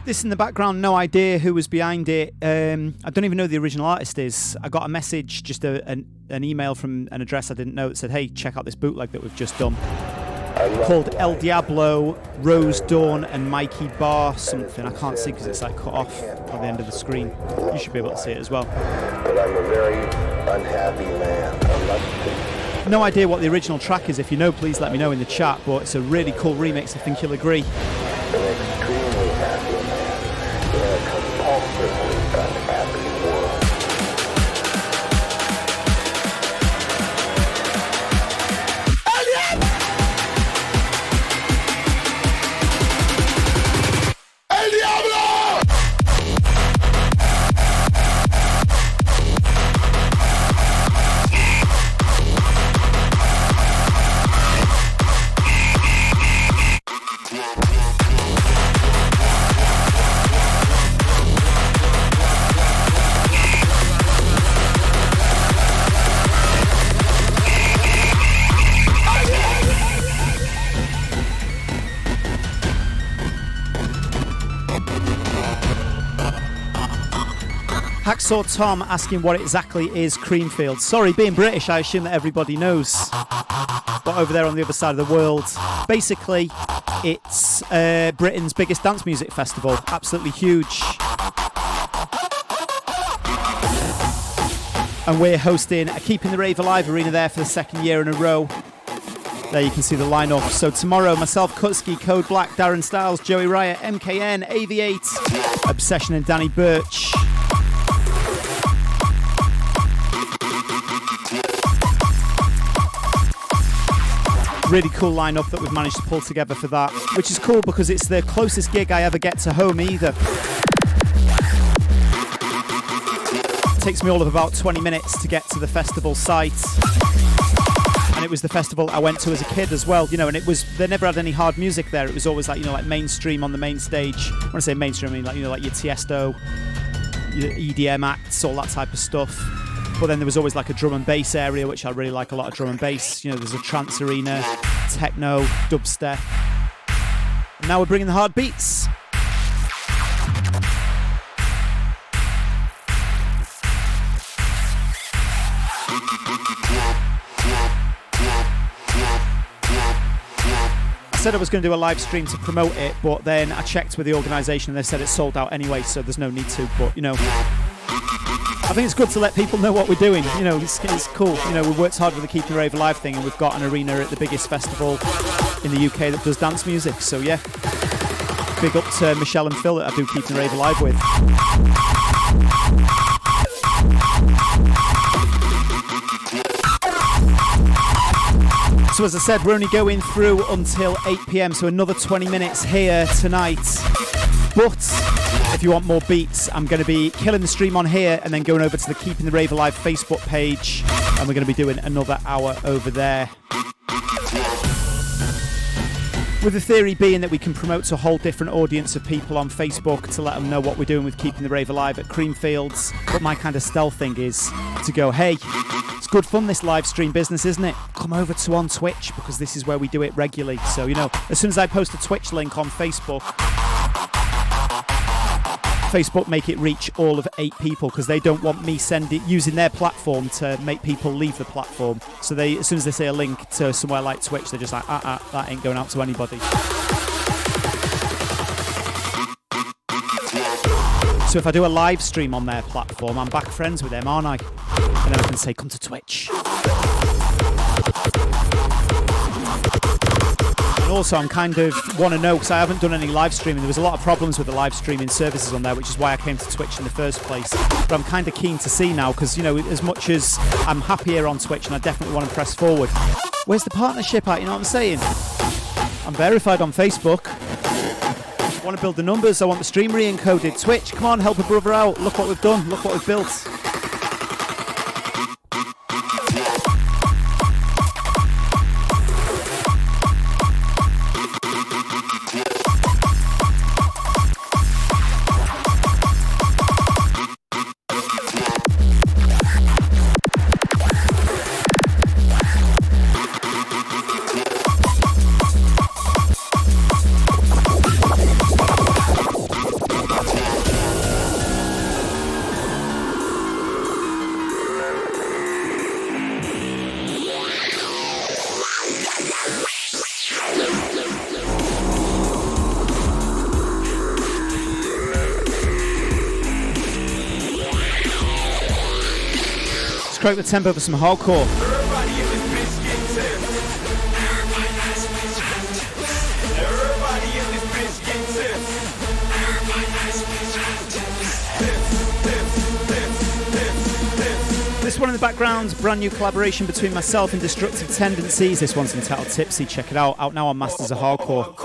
This in the background, no idea who was behind it. I don't even know who the original artist is. I got a message, just an email from an address I didn't know that said, hey, check out this bootleg that we've just done. Called El Diablo, Rose Dawn and Mikey Bar something. I can't see because it's like cut off on the end of the screen. You should be able to see it as well. But I'm a very unhappy man. No idea what the original track is. If you know, please let me know in the chat, but it's a really cool remix. I think you'll agree. An extremely happy man in a compulsively unhappy world. ¡El Diablo! Hacksaw Tom asking what exactly is Creamfields. Sorry, being British, I assume that everybody knows. But over there on the other side of the world, basically, it's Britain's biggest dance music festival. Absolutely huge. And we're hosting a Keeping the Rave Alive arena there for the second year in a row. There you can see the lineup. So tomorrow, myself, Kutski, Code Black, Darren Styles, Joey Riot, MKN, AV8, Obsession and Danny Birch. Really cool lineup that we've managed to pull together for that, which is cool because it's the closest gig I ever get to home either. It takes me all of about 20 minutes to get to the festival site. And it was the festival I went to as a kid as well, you know, and it was, they never had any hard music there. It was always like, you know, like mainstream on the main stage. When I say mainstream, I mean like, you know, like your Tiesto, your EDM acts, all that type of stuff. But then there was always like a drum and bass area, which I really like, a lot of drum and bass. You know, there's a trance arena, techno, dubstep. And now we're bringing the hard beats. I said I was going to do a live stream to promote it, but then I checked with the organisation and they said it's sold out anyway, so there's no need to. But, you know, I think it's good to let people know what we're doing. You know, it's cool. You know, we worked hard with the Keeping the Rave Alive thing, and we've got an arena at the biggest festival in the UK that does dance music. So, yeah, big up to Michelle and Phil that I do Keeping the Rave Alive with. So as I said, we're only going through until 8 PM, so another 20 minutes here tonight. But if you want more beats, I'm going to be killing the stream on here and then going over to the Keeping the Rave Alive Facebook page, and we're going to be doing another hour over there. With the theory being that we can promote to a whole different audience of people on Facebook to let them know what we're doing with Keeping the Rave Alive at Creamfields. But my kind of stealth thing is to go, hey, it's good fun, this live stream business, isn't it? Come over to on Twitch, because this is where we do it regularly. So, you know, as soon as I post a Twitch link on Facebook make it reach all of 8 people, because they don't want me using their platform to make people leave the platform. So they, as soon as they see a link to somewhere like Twitch, they're just like, that ain't going out to anybody. So if I do a live stream on their platform, I'm back friends with them, aren't I? And then I can say, come to Twitch. And also, I'm kind of want to know, because I haven't done any live streaming. There was a lot of problems with the live streaming services on there, which is why I came to Twitch in the first place. But I'm kind of keen to see now, because, you know, as much as I'm happier on Twitch and I definitely want to press forward, where's the partnership at? You know what I'm saying? I'm verified on Facebook. I want to build the numbers. I want the stream re-encoded. Twitch, come on, help a brother out. Look what we've done. Look what we've built. Crank the tempo for some hardcore. This one in the background, brand new collaboration between myself and Destructive Tendencies. This one's entitled Tipsy. Check it out now on Masters of Hardcore.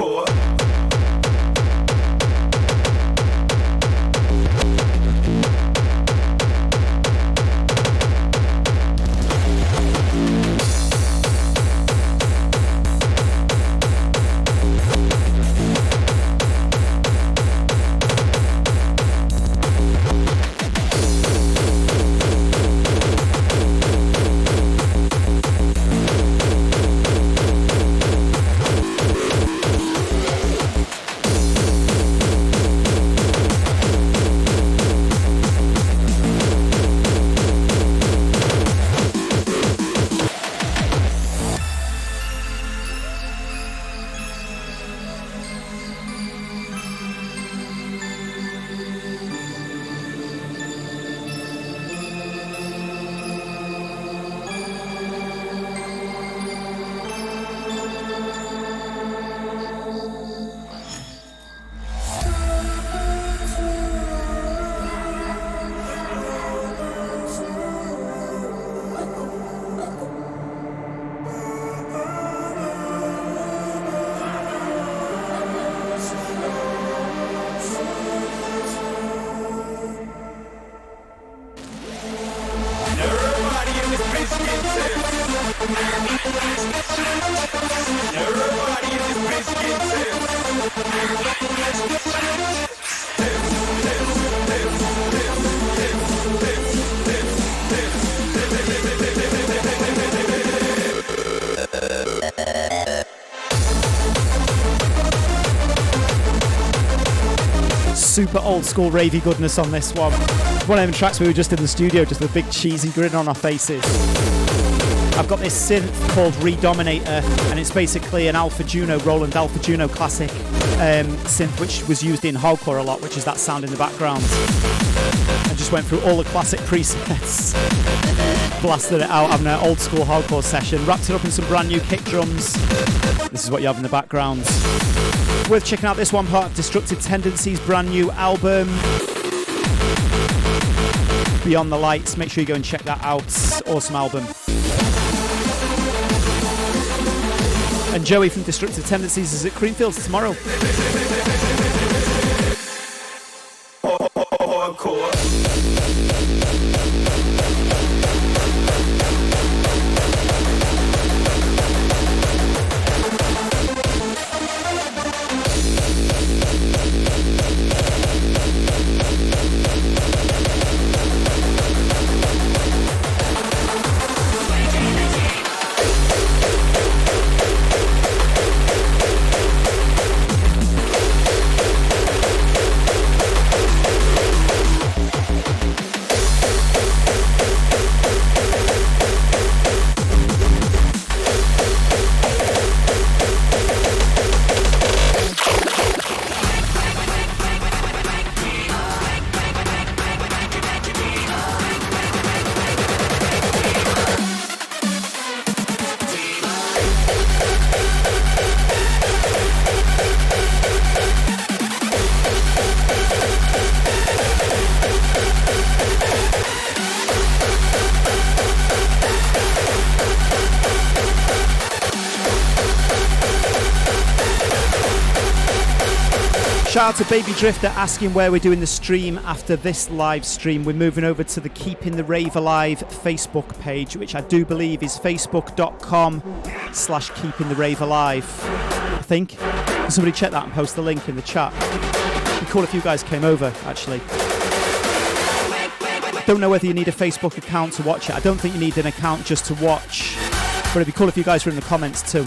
super old school ravey goodness on this one. One of them tracks we were just in the studio, just with a big cheesy grin on our faces. I've got this synth called Redominator, and it's basically an Roland Alpha Juno classic synth, which was used in hardcore a lot, which is that sound in the background. I just went through all the classic presets, blasted it out, having an old school hardcore session, wrapped it up in some brand new kick drums. This is what you have in the background. Worth checking out this one, part of Destructive Tendencies' brand new album, Beyond the Lights. Make sure you go and check that out. Awesome album. And Joey from Destructive Tendencies is at Creamfields tomorrow. Shout out to Baby Drifter asking where we're doing the stream after this live stream. We're moving over to the Keeping the Rave Alive Facebook page, which I do believe is facebook.com/Keeping the Rave Alive. I think. Can somebody check that and post the link in the chat? It'd be cool if you guys came over, actually. Don't know whether you need a Facebook account to watch it. I don't think you need an account just to watch, but it'd be cool if you guys were in the comments too.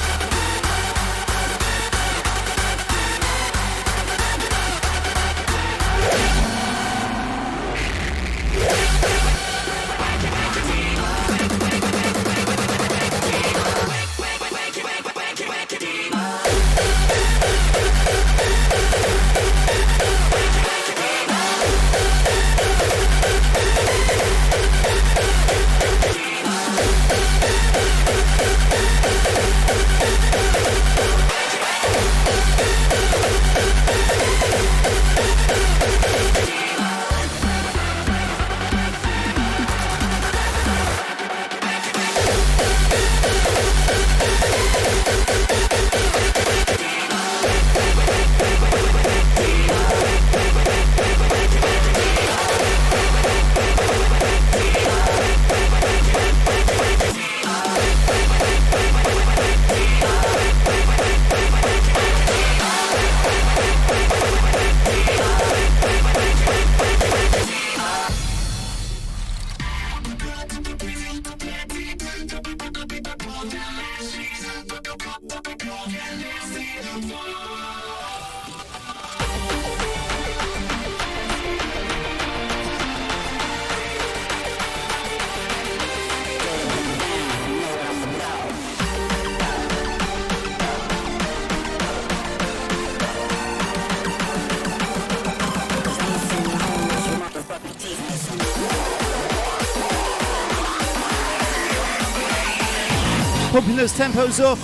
Pumping those tempos up.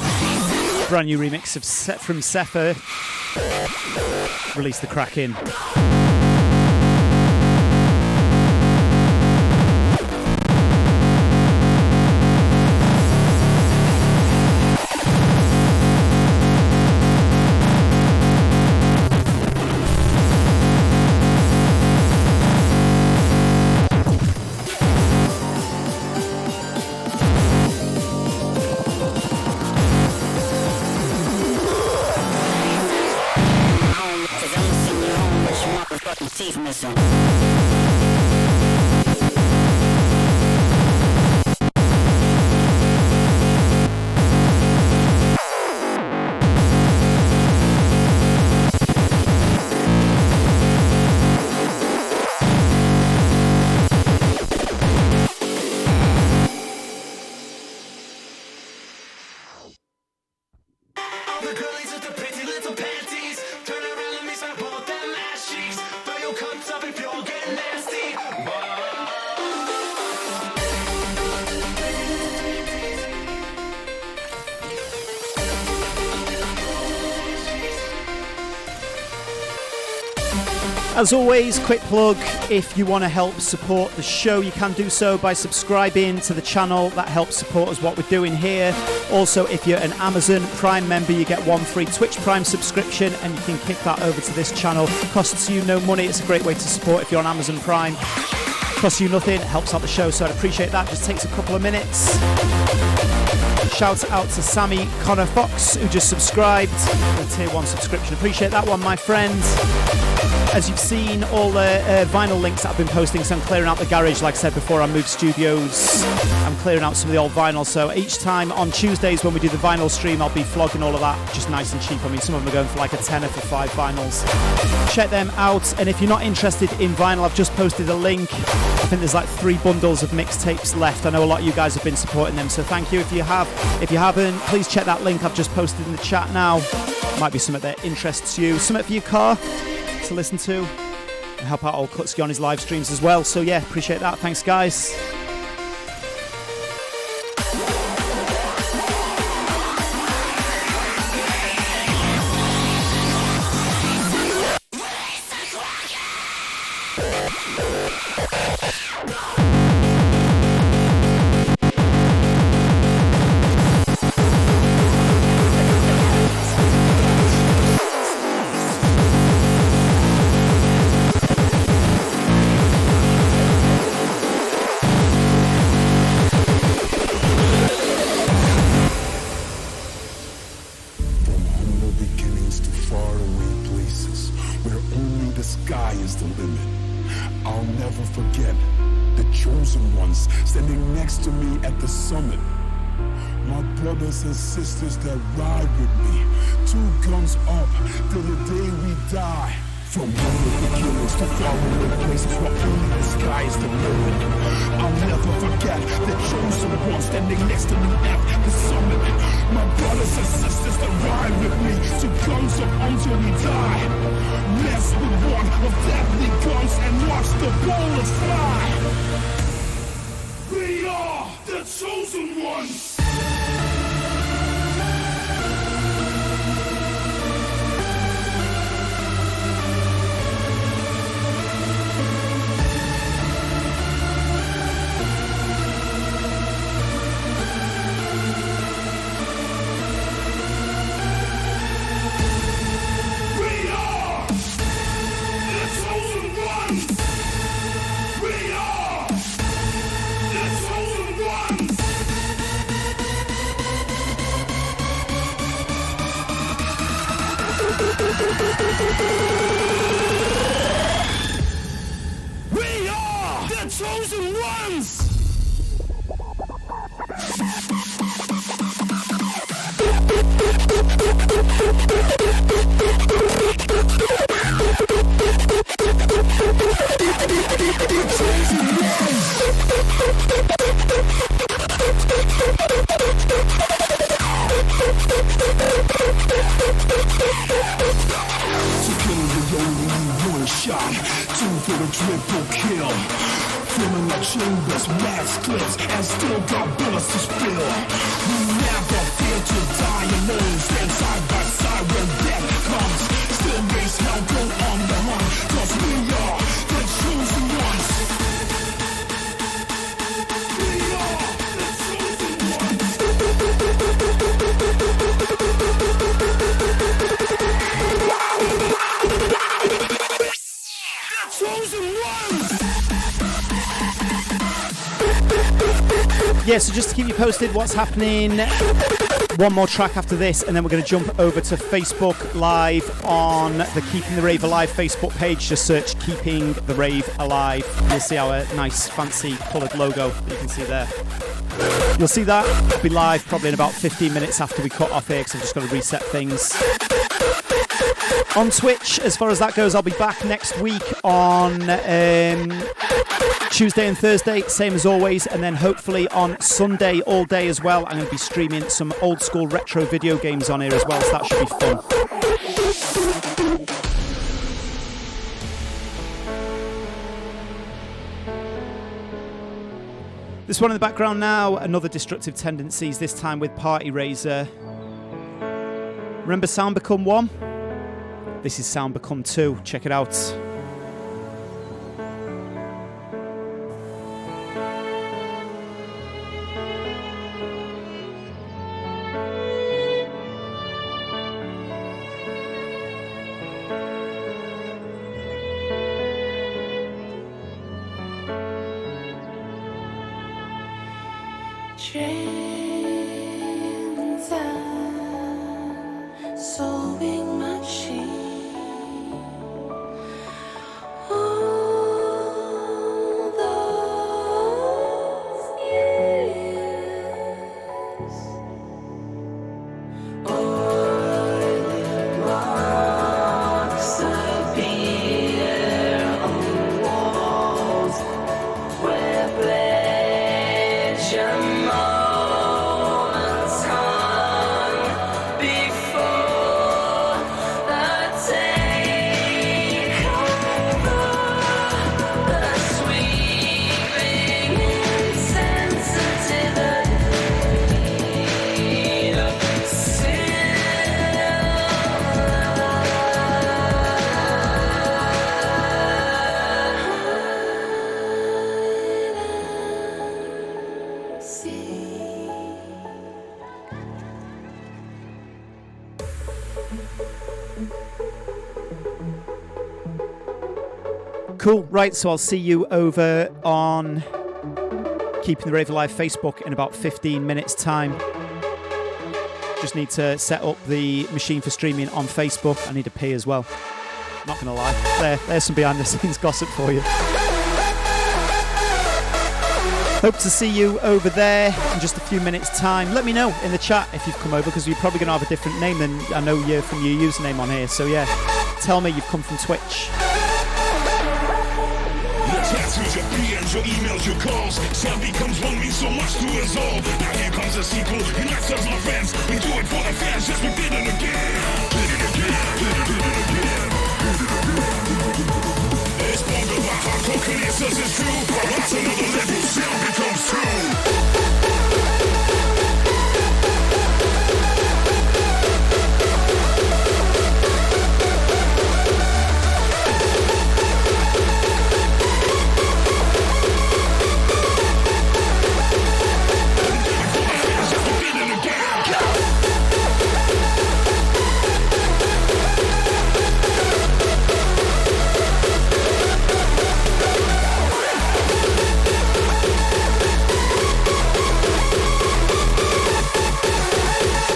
Brand new remix of from Sepher. Release the crack in. As always, quick plug, if you want to help support the show, you can do so by subscribing to the channel. That helps support us what we're doing here. Also, if you're an Amazon Prime member, you get one free Twitch Prime subscription and you can kick that over to this channel. Costs you no money. It's a great way to support if you're on Amazon Prime. Costs you nothing, it helps out the show, so I'd appreciate that. Just takes a couple of minutes. Shout out to Sammy Connor Fox, who just subscribed with a tier 1 subscription. Appreciate that one, my friend. As you've seen, all the vinyl links that I've been posting, so I'm clearing out the garage, like I said before, I moved studios. I'm clearing out some of the old vinyl, so each time on Tuesdays when we do the vinyl stream, I'll be flogging all of that just nice and cheap. I mean, some of them are going for like a tenner for 5 vinyls. Check them out, and if you're not interested in vinyl, I've just posted a link. I think there's like 3 bundles of mixtapes left. I know a lot of you guys have been supporting them, so thank you. If you haven't, please check that link I've just posted in the chat now. Might be something that interests you. Something for your car to listen to and help out old Kutski on his live streams as well. So yeah, appreciate that. Thanks, guys. And sisters that ride with me, 2 guns up till the day we die. From humble beginnings to faraway places where only the sky is the limit. I'll never forget the chosen one standing next to me at the summit. My brothers and sisters that ride with me, 2 guns up until we die. Mess with one of deadly guns and watch the bullets fly. We are the chosen ones. We are the chosen ones! Shot, 2 for the triple kill. Filling like chambers, mass clips, and still got bullets to spill. We never fear to die alone. Stand side by side when death comes. Still raise hell, go on the hunt. 'Cause we are the chosen ones. We are the chosen ones. Yeah, so just to keep you posted what's happening, one more track after this and then we're going to jump over to Facebook Live on the Keeping the Rave Alive Facebook page. Just search Keeping the Rave Alive. You'll see our nice fancy coloured logo that you can see there. You'll see that. It'll be live probably in about 15 minutes after we cut off here because I've just got to reset things. On Twitch, as far as that goes, I'll be back next week on Tuesday and Thursday, same as always, and then hopefully on Sunday all day as well. I'm going to be streaming some old school retro video games on here as well, so that should be fun. This one in the background now, another Destructive Tendencies, this time with Party Razor. Remember Sound Become 1? This is Sound Become 2. Check it out. Chains and sewing machine. All those years. Oil marks appear on walls where pleasure moments hung before the takeover, the sweeping insensitivity of Cool, right, so I'll see you over on Keeping the Rave Alive Facebook in about 15 minutes time. Just need to set up the machine for streaming on Facebook. I need to pee as well, not gonna lie. There's some behind the scenes gossip for you. Hope to see you over there in just a few minutes time. Let me know in the chat if you've come over, because you're probably gonna have a different name than I know you from your username on here, so yeah, tell me you've come from Twitch. Your PMs, your emails, your calls. Sound becomes one, means so much to us all. Now here comes a sequel, unites us, my friends. We do it for the fans, just we did it again. Did it again, did it again, did it again. It's bongo by hardcore, Canadians, it's true. Watch another level, sound becomes true.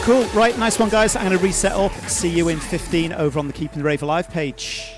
Cool, right, nice one guys. I'm going to reset up. See you in 15 over on the Keeping the Rave Alive page.